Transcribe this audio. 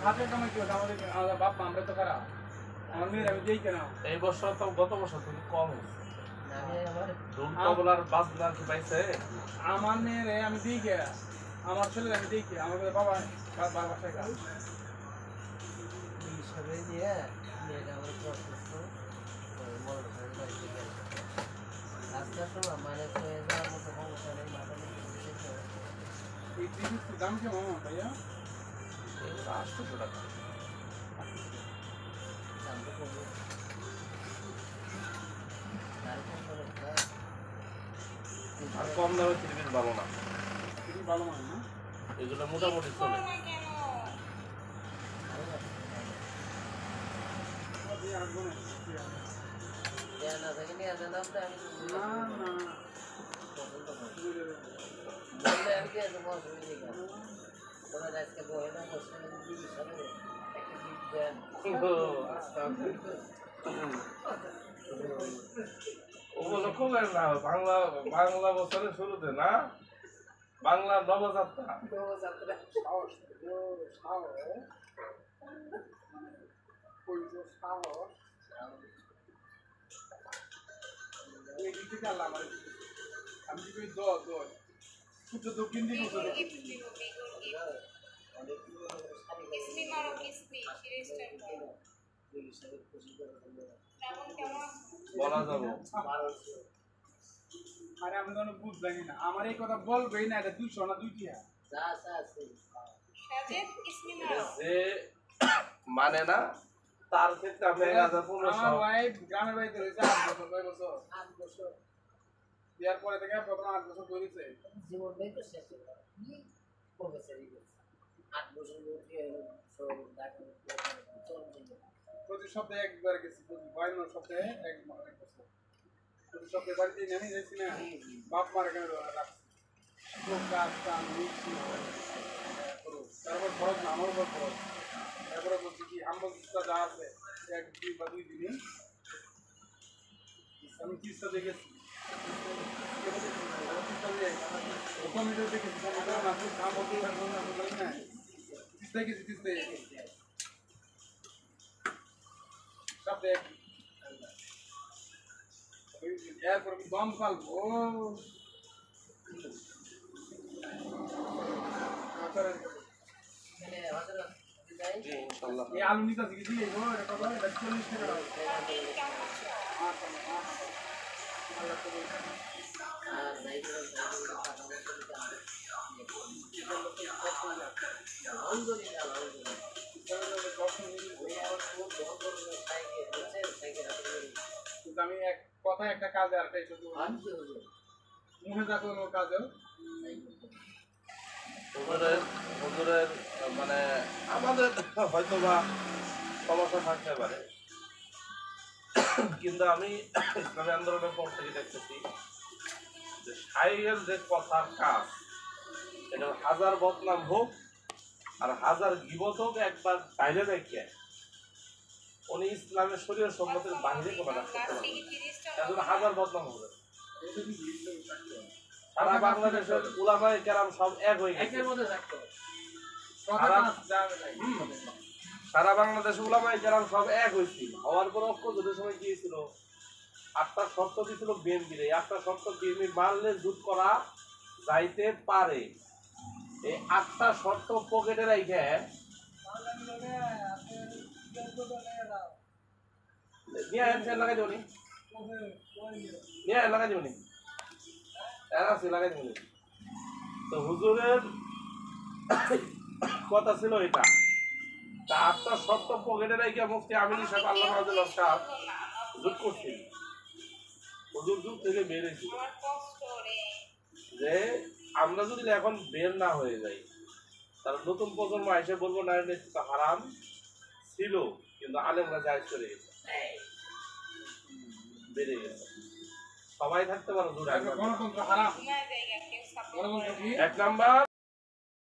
হাতের কামাই কি আমাদের বাপ মা আমরা তো খারাপ আমার মেয়ের আমি দিই কেন এই বছর তো গত বছর তুমি কম আমার মেয়েরে আমি দিই কে আমার ছেলে আমি দিই কে আমার বাবা বাসায় কাজ দাম কেমন ভাইয়া 800 টাকা আর কম দামে টিভি ভালো না টিভি ভালো মানে না এগুলো মোটামুটি চলে বাংলা বছরের শুরুতে না বাংলা নবযাত্রা আমি দক্ষিণ দিকে বলা যাবো আরে আমি তো বুঝলাম না আমার এই কথা বলবেই না এটা 200 না 2 টিয়া মানে না তার ক্ষেত্রে আমি 1500 আমার ওয়াইফ গ্রামের বাড়িতে রয়েছে 8 বছর বিয়ার পরে থেকে প্রথম 8 বছর করেছে জীবনটাই তো শেষ হলো কি করবে সেই 8 বছর ধরে প্রতি সপ্তাহে একবার গেছি প্রতি 52 সপ্তাহে একবার বছর প্রতি সপ্তাহে বাড়িতে নেমে যাচ্ছি না বাপ মার কেন রাখছি তারপর খরচ না আমার উপর খরচ তারপরে বলছি কি আমার কিস্তা যা আছে 1 বা 2 দিনে আমি কিস্তা দেখেছি কমিটির দেখেছি কাম বলতে না কিস্তা গেছি কিস্তা সপ্তাহে এরপর আমি দম পালবো আলু নিতে শিখেছি এটা 40 টাকা আমি এক কথা একটা কাজে আর একটা মুখে যা কোনো কাজেও হুজুরের মানে আমাদের হয়তো বা সমস্যা থাকতে পারে কিন্তু আমি ইসলামী আন্দোলনের পর থেকে দেখতেছি যে শাইখের যে কথার কাজ এটা হাজার বদনাম হোক আর হাজার গীবত হোক একবার বাইরে রেখে উনি ইসলামের শরীয়ত সম্মতের বাইরে কোনো কাজ করতে পারবেন এজন্য হাজার বদনাম হবে সারা বাংলাদেশের উলামায়ে কেরাম সব এক হয়ে গেছে সারা বাংলাদেশ উলামায়ে কেরাম সব এক হয়েছিল হওয়ার পর ঐক্যজোটের সময় কি ছিল 8টা শর্ত দিয়েছিল বিএনপির এই 8টা শর্ত বিএনপি মানলে জোট করা যাইতে পারে এই 8টা শর্ত পকেটে রেখে নিয়ে এসে লাগাই দিবনি নিয়ে লাগাই দিবনি এরাসি লাগাই দিবনি তো হুজুরের কথা ছিল এটা তা 8টা শর্ত পকেটে রেখে মুফতি আমিনী সাহেব আল্লাহ রাদিয়াল্লাহু সাহেব জোট করছিল হুজুর যুগ থেকে বের হয়েছিল যে আমরা যদি এখন বের না হয়ে যাই তাহলে নতুন প্রজন্ম এসে বলবো না এটা হারাম ছিল কিন্তু আলেমরা জায়েজ করে গেছে বেড়ে গেছে সবাই থাকতে পারো গণতন্ত্র হারাম 1 নাম্বার